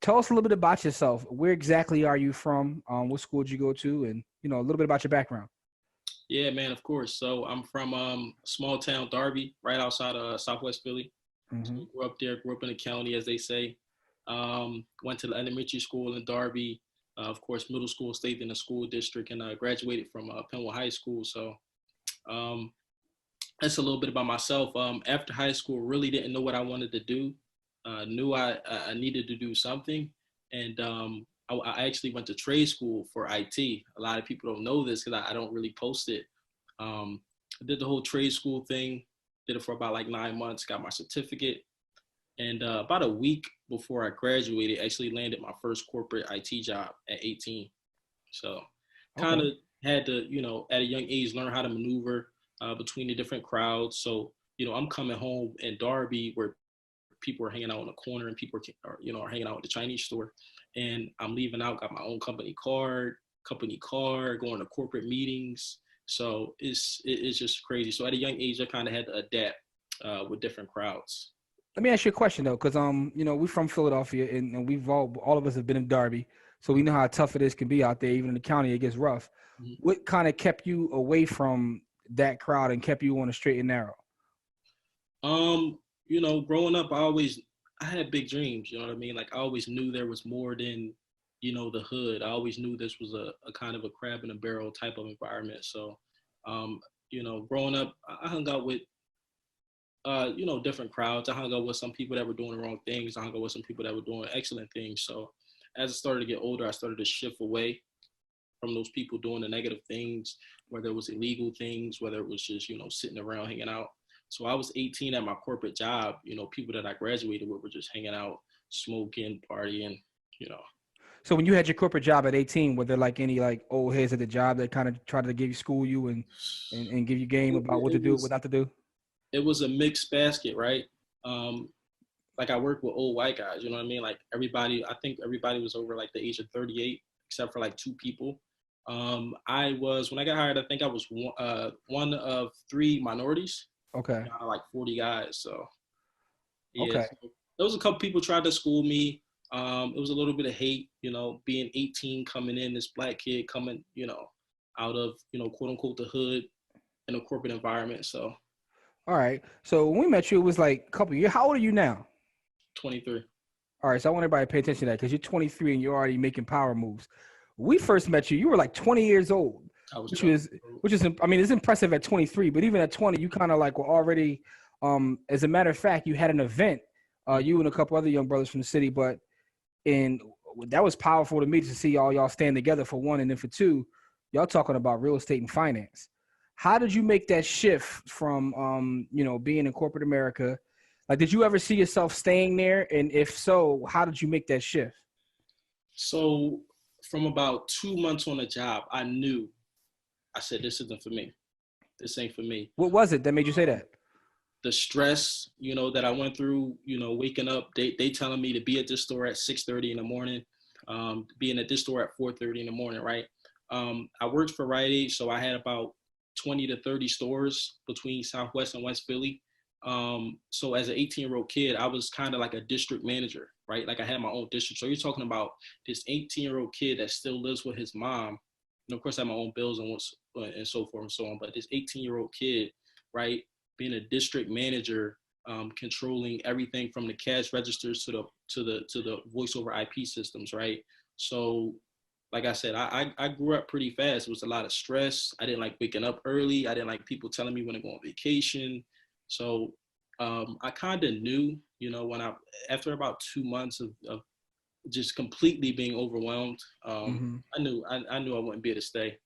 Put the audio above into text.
tell us a little bit about yourself. Where exactly are you from? What school did you go to? And, a little bit about your background. Yeah, man, of course. So I'm from small town Darby, right outside of Southwest Philly. Hmm. So grew up there, grew up in the county, as they say. Went to the elementary school in Darby. Of course, middle school stayed in the school district, and graduated from Penwell High School. So um, that's a little bit about myself. After high school, really didn't know what I wanted to do. Knew I needed to do something, and I actually went to trade school for IT. A lot of people don't know this because I don't really post it. I did the whole trade school thing. Did it for about like 9 months. Got my certificate, and about a week before I graduated, actually landed my first corporate IT job at 18. So kind Okay. of had to, at a young age, learn how to maneuver between the different crowds. So, I'm coming home in Darby where people are hanging out in the corner and people are hanging out at the Chinese store. And I'm leaving out, got my own company car, going to corporate meetings. So it's just crazy. So at a young age, I kind of had to adapt with different crowds. Let me ask you a question though, because we're from Philadelphia, and we've all of us have been in Derby, so we know how tough it is can be out there. Even in the county, it gets rough. Mhm. What kind of kept you away from that crowd and kept you on a straight and narrow? Um, growing up, I had big dreams. You know what I mean? Like I always knew there was more than, the hood. I always knew this was a kind of a crab in a barrel type of environment. So, um, growing up, I hung out with, different crowds. I hung out with some people that were doing the wrong things. I hung out with some people that were doing excellent things. So, as I started to get older, I started to shift away from those people doing the negative things, whether it was illegal things, whether it was just, sitting around hanging out. So I was 18 at my corporate job, people that I graduated with were just hanging out, smoking, partying, you know. So when you had your corporate job at 18, were there like any like old heads at the job that kind of tried to give you school you and give you game It, about what to it do, was what not to do? it was a mixed basket, right? Um, like I worked with old white guys, you know what I mean? Like I think everybody was over like the age of 38, except for like two people. When I got hired, I think I was one of three minorities Okay. out of like 40 guys. So yeah, Okay. so there was a couple people tried to school me. It was a little bit of hate, being 18, coming in, this black kid coming, out of, quote unquote, the hood in a corporate environment. So All right. So when we met you, it was like a couple of years. How old are you now? 23. All right. So I want everybody to pay attention to that because you're 23 and you're already making power moves. We first met you, you were like 20 years old, I was which 20. was, which is, I mean, it's impressive at 23, but even at 20, you kind of like were already, as a matter of fact, you had an event, you and a couple other young brothers from the city, but and that was powerful to me to see all y'all stand together for one, and then for two, y'all talking about real estate and finance. How did you make that shift from being in corporate America? Like, did you ever see yourself staying there? And if so, how did you make that shift? So from about 2 months on the job, I said, this isn't for me. This ain't for me. What was it that made you say that? The stress, that I went through, waking up, they telling me to be at this store at 6:30 in the morning, being at this store at 4:30 in the morning, right? I worked for Rite Aid, so I had about 20 to 30 stores between Southwest and West Philly. So as an 18-year-old kid, I was kind of like a district manager, right? Like I had my own district. So you're talking about this 18-year-old kid that still lives with his mom. And of course, I have my own bills and so forth and so on. But this 18-year-old kid, right, being a district manager, controlling everything from the cash registers to the voice over IP systems, right? So, like I said, I grew up pretty fast. It was a lot of stress. I didn't like waking up early. I didn't like people telling me when to go on vacation. So I kind of knew, when after about 2 months of just completely being overwhelmed, Mm-hmm. I knew I wouldn't be able to stay.